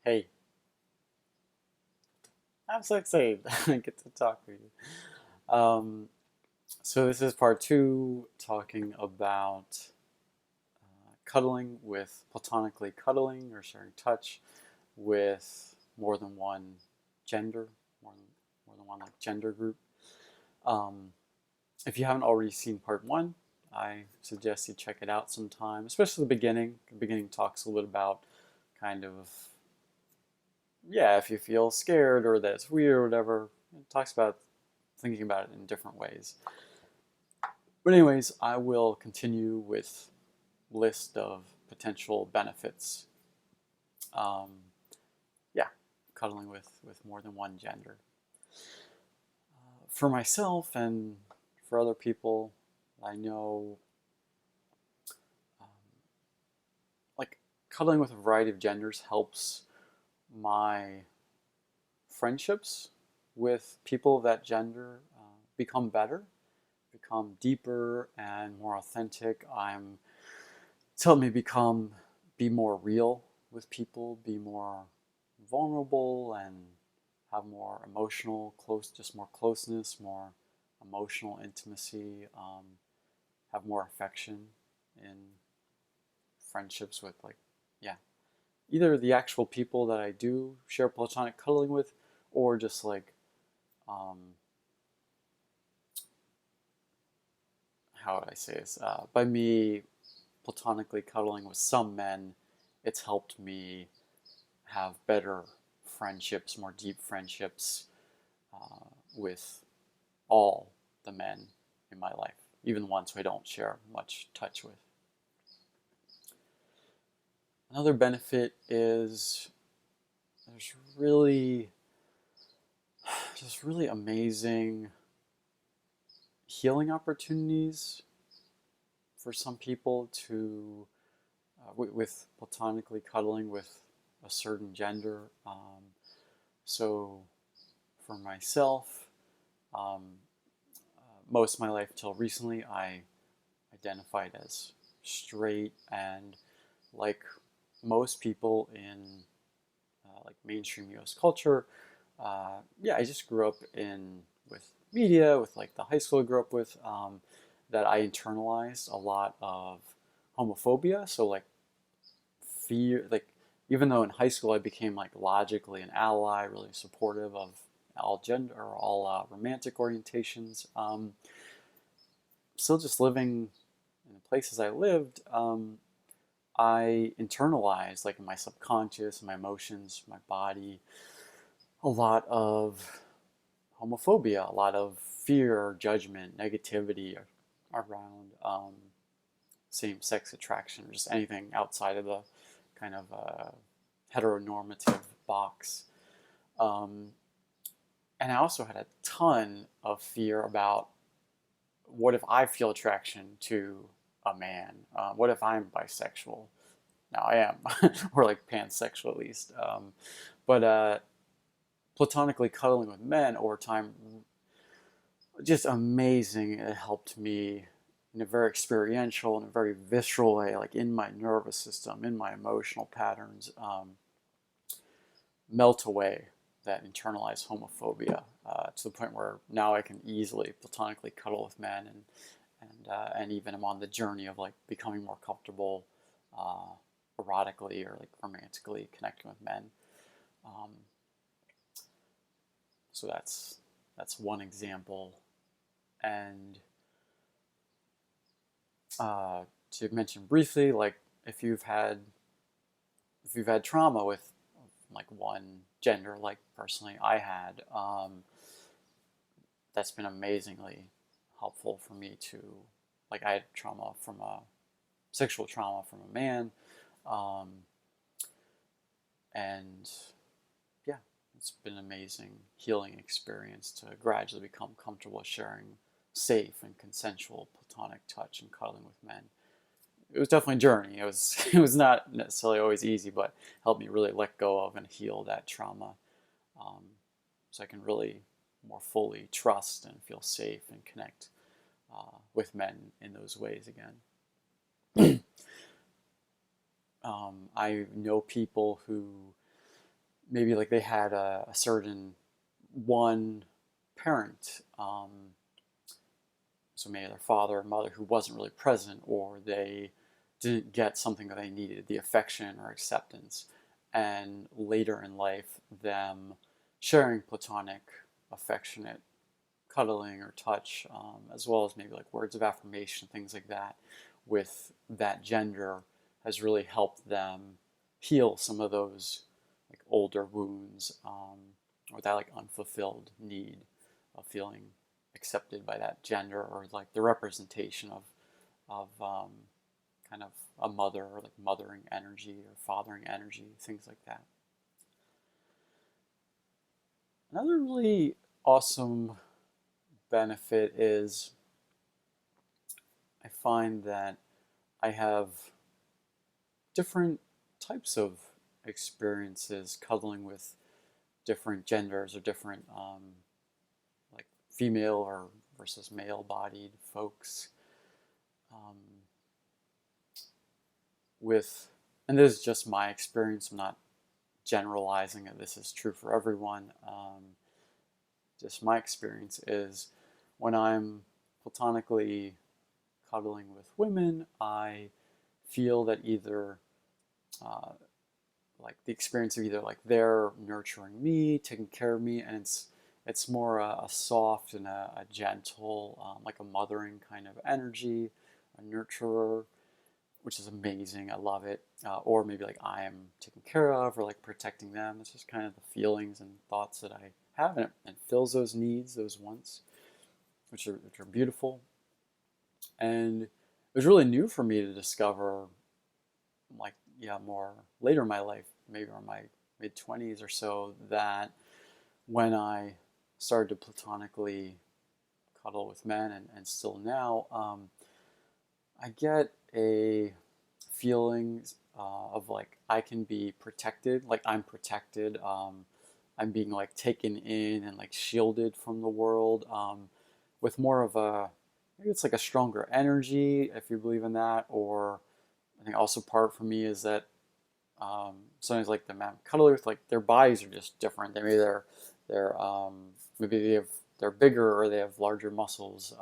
Hey, I'm so excited I get to talk with you. So this is part two, talking about cuddling with platonically cuddling or sharing touch with more than one gender, more than, more than one like gender group. Um, if you haven't already seen part one, I suggest you check it out sometime, especially the beginning. The beginning talks a little about kind of yeah, if you feel scared or that it's weird or whatever, it talks about thinking about it in different ways. But anyways, I will continue with list of potential benefits. Um, yeah, cuddling with more than one gender. For myself and for other people, I know um, like cuddling with a variety of genders helps my friendships with people of that gender become better, become deeper and more authentic. It's helped me be more real with people, be more vulnerable, and have more just more closeness, more emotional intimacy, have more affection in friendships with yeah, either the actual people that I do share platonic cuddling with, or just um, how would I say this? By me platonically cuddling with some men, it's helped me have better friendships, more deep friendships uh, with all the men in my life, even the ones who I don't share much touch with. Another benefit is there's really just really amazing healing opportunities for some people to with platonically cuddling with a certain gender. So for myself, um, most of my life till recently, I identified as straight, and like most people in like mainstream U.S. culture, yeah, I just grew up in with media, with like the high school I grew up with, that I internalized a lot of homophobia. So like fear, like even though in high school I became like logically an ally, really supportive of all gender or all romantic orientations, still just living in the places I lived, I internalized, like in my subconscious, my emotions, my body, a lot of homophobia, a lot of fear, judgment, negativity around same-sex attraction, or just anything outside of the kind of heteronormative box. Um, and I also had a ton of fear about what if I feel attraction to a man? What if I'm bisexual? Now I am, or like pansexual at least. But platonically cuddling with men over time, just amazing. It helped me in a very experiential and a very visceral way, like in my nervous system, in my emotional patterns, melt away that internalized homophobia to the point where now I can easily platonically cuddle with men and even I'm on the journey of like becoming more comfortable uh, erotically or like romantically connecting with men. Um, so that's one example. And to mention briefly, like if you've had if you've had trauma with like one gender, like personally I had, that's been amazingly helpful for me to like I had trauma from a sexual trauma from a man, um, and yeah, it's been an amazing healing experience to gradually become comfortable sharing safe and consensual platonic touch and cuddling with men. It was definitely a journey. It was not necessarily always easy, but helped me really let go of and heal that trauma, um, so I can really more fully trust and feel safe and connect with men in those ways again. I know people who maybe like they had a certain one parent, so maybe their father or mother who wasn't really present, or they didn't get something that they needed, the affection or acceptance, and later in life, them sharing platonic, affectionate cuddling or touch, as well as maybe like words of affirmation, things like that, with that gender has really helped them heal some of those like older wounds, or that like unfulfilled need of feeling accepted by that gender, or like the representation of kind of a mother, or like mothering energy or fathering energy, things like that. Another really awesome benefit is I find that I have different types of experiences cuddling with different genders, or different like female or versus male bodied folks, um, with, and this is just my experience, I'm not generalizing it, this is true for everyone. Just my experience is when I'm platonically cuddling with women, I feel that either uh, like the experience of either like they're nurturing me, taking care of me, and it's more a soft and a gentle, like a mothering kind of energy, a nurturer, which is amazing. I love it. Or maybe like I am taken care of, or like protecting them. It's just kind of the feelings and thoughts that I have, and it fills those needs, those wants, which are beautiful. And it was really new for me to discover, like, yeah, more later in my life, maybe in my mid-20s or so, that when I started to platonically cuddle with men, and still now, I get a feeling of like I can be protected, like I'm protected. I'm being like taken in and like shielded from the world, with more of a, maybe it's like a stronger energy, if you believe in that. Or I think also part for me is that sometimes like the man cuddlers, like their bodies are just different. Maybe maybe they're bigger, or they have larger muscles,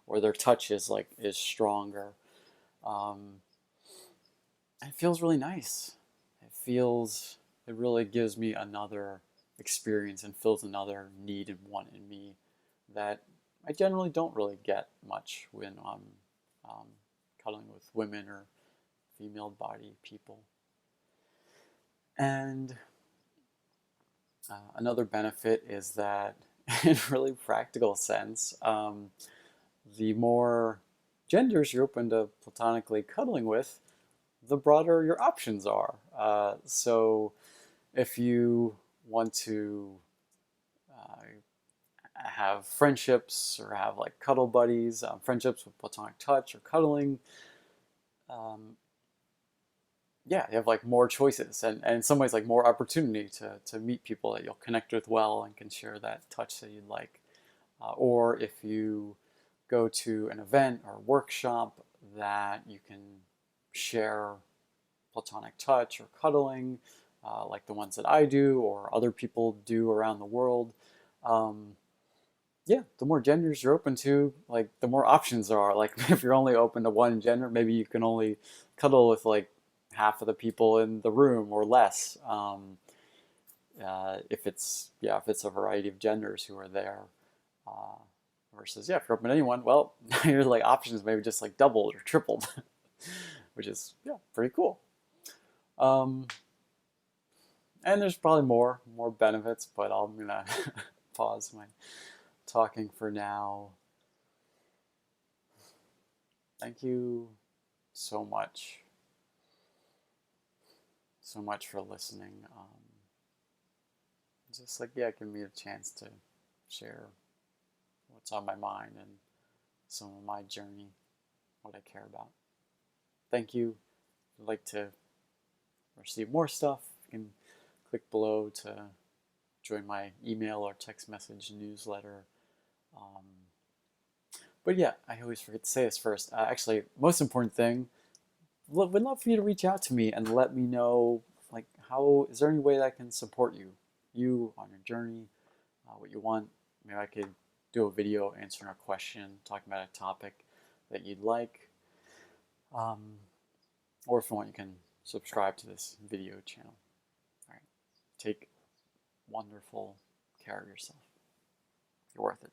or their touch is stronger. Um, it feels really nice. It really gives me another experience and fills another need and want in me that I generally don't really get much when I'm um, cuddling with women or female body people. And another benefit is that, in really practical sense, the more genders you're open to platonically cuddling with, the broader your options are. So if you want to uh, have friendships, or have like cuddle buddies, friendships with platonic touch or cuddling, um, yeah, you have like more choices, and in some ways like more opportunity to meet people that you'll connect with well and can share that touch that you'd like. Or if you go to an event or workshop that you can share platonic touch or cuddling, like the ones that I do or other people do around the world. Um, yeah, the more genders you're open to, like the more options there are. Like if you're only open to one gender, maybe you can only cuddle with like half of the people in the room or less. If it's a variety of genders who are there, uh, versus, yeah, if you're open to anyone, well, your like options maybe just like doubled or tripled, which is, yeah, pretty cool. Um, and there's probably more benefits, but I'm gonna pause my talking for now. Thank you so much, so much for listening. Just like, yeah, give me a chance to share what's on my mind and some of my journey, what I care about. Thank you. If you'd like to receive more stuff, you can click below to join my email or text message newsletter. Um, but yeah, I always forget to say this first. Actually, most important thing, would love for you to reach out to me and let me know like how is there any way that I can support you on your journey, what you want? Maybe I could do a video answering a question, talking about a topic that you'd like. Or if you want, you can subscribe to this video channel. All right. Take wonderful care of yourself. You're worth it.